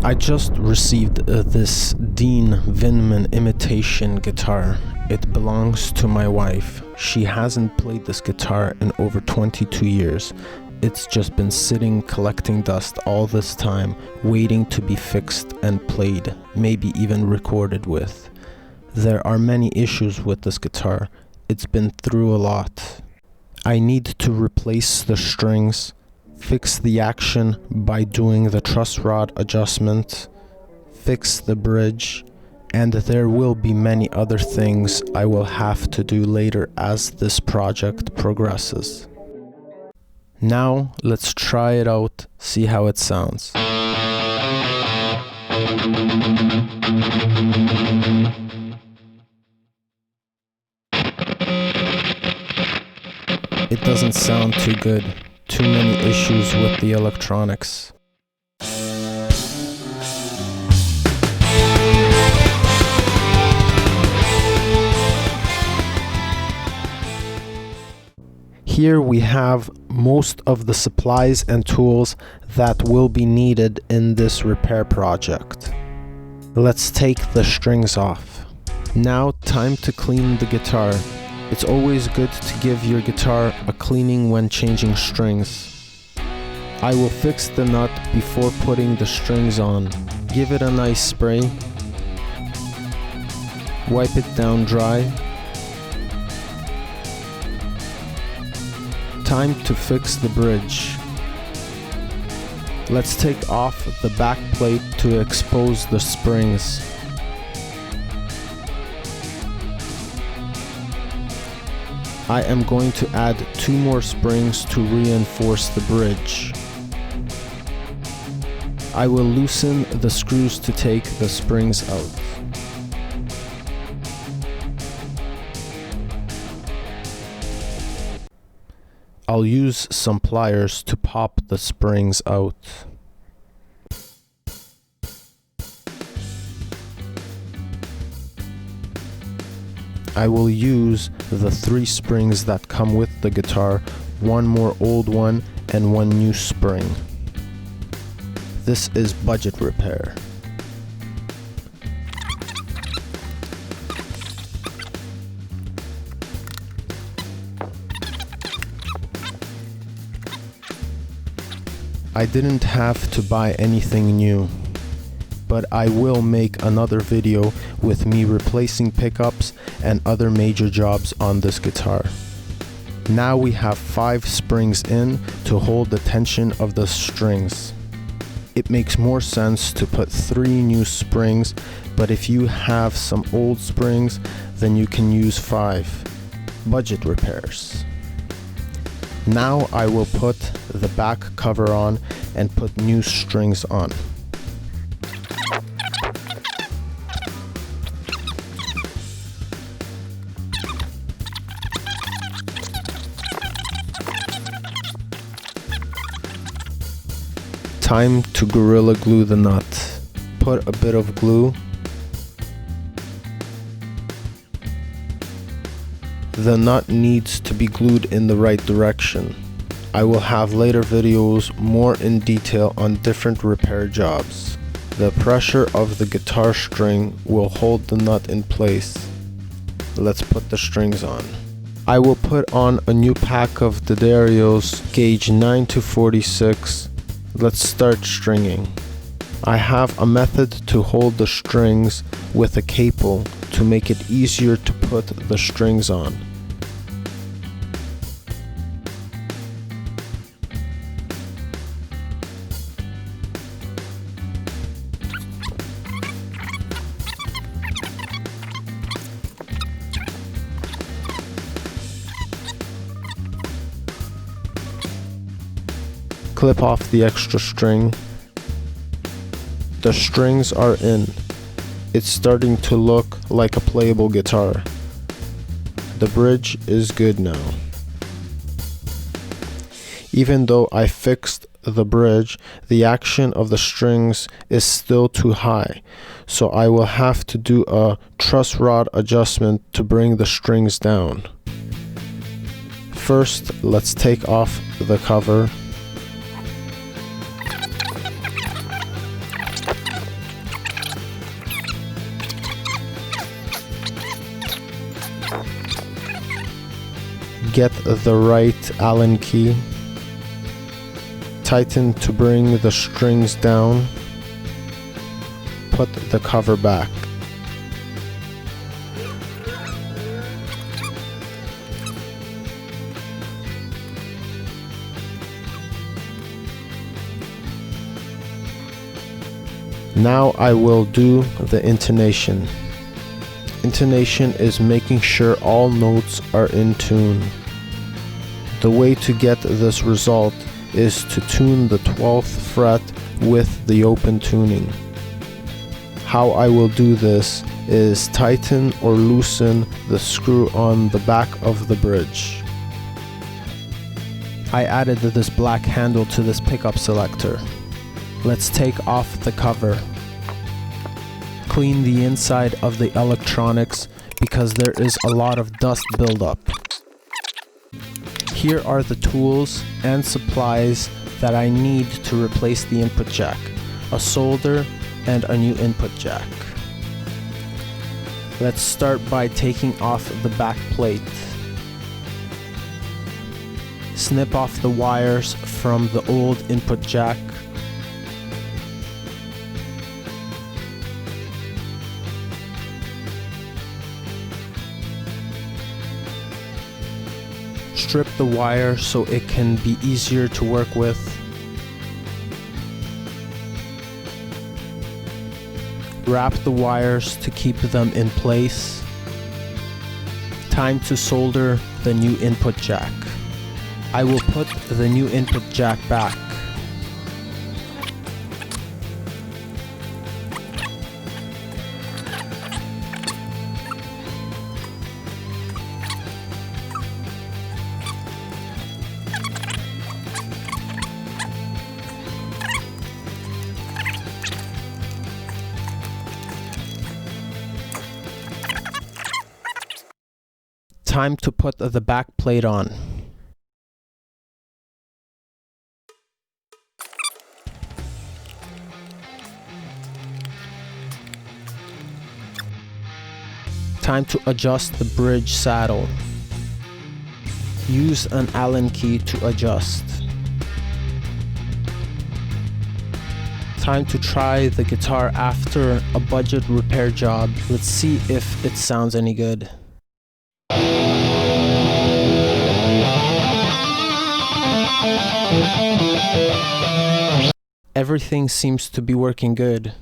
I just received this Dean Vinman Imitation guitar. It belongs to my wife. She hasn't played this guitar in over 22 years. It's just been sitting collecting dust all this time, waiting to be fixed and played, maybe even recorded with. There are many issues with this guitar. It's been through a lot. I need to replace the strings, fix the action by doing the truss rod adjustment, fix the bridge, and there will be many other things I will have to do later as this project progresses. Now let's try it out, see how it sounds. It doesn't sound too good. Too many issues with the electronics. Here we have most of the supplies and tools that will be needed in this repair project. Let's take the strings off. Now time to clean the guitar. It's always good to give your guitar a cleaning when changing strings. I will fix the nut before putting the strings on. Give it a nice spray. Wipe it down dry. Time to fix the bridge. Let's take off the back plate to expose the springs. I am going to add 2 more springs to reinforce the bridge. I will loosen the screws to take the springs out. I'll use some pliers to pop the springs out. I will use the 3 springs that come with the guitar, 1 more old one and 1 new spring. This is budget repair. I didn't have to buy anything new, but I will make another video with me replacing pickups and other major jobs on this guitar. Now we have 5 springs in to hold the tension of the strings. It makes more sense to put 3 new springs, but if you have some old springs, then you can use 5. Budget repairs. Now I will put the back cover on and put new strings on. Time to Gorilla Glue the nut. Put a bit of glue. The nut needs to be glued in the right direction. I will have later videos more in detail on different repair jobs. The pressure of the guitar string will hold the nut in place. Let's put the strings on. I will put on a new pack of D'Addario's gauge 9 to 46. Let's start stringing. I have a method to hold the strings with a cable to make it easier to put the strings on. Clip off the extra string. The strings are in. It's starting to look like a playable guitar. The bridge is good now. Even though I fixed the bridge, the action of the strings is still too high, so I will have to do a truss rod adjustment to bring the strings down. First, let's take off the cover. get the right Allen key. Tighten to bring the strings down. Put the cover back. Now I will do the intonation. Intonation is making sure all notes are in tune. The way to get this result is to tune the 12th fret with the open tuning. How I will do this is tighten or loosen the screw on the back of the bridge. I added this black handle to this pickup selector. Let's take off the cover. Clean the inside of the electronics because there is a lot of dust buildup. Here are the tools and supplies that I need to replace the input jack: a solder and a new input jack. Let's start by taking off the back plate. Snip off the wires from the old input jack. Strip the wire so it can be easier to work with. Wrap the wires to keep them in place. Time to solder the new input jack. I will put the new input jack back. Time to put the back plate on. Time to adjust the bridge saddle. Use an Allen key to adjust. Time to try the guitar after a budget repair job. Let's see if it sounds any good. Everything seems to be working good.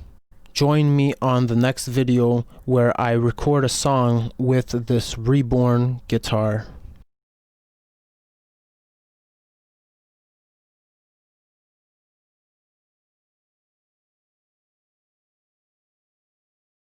Join me on the next video where I record a song with this reborn guitar.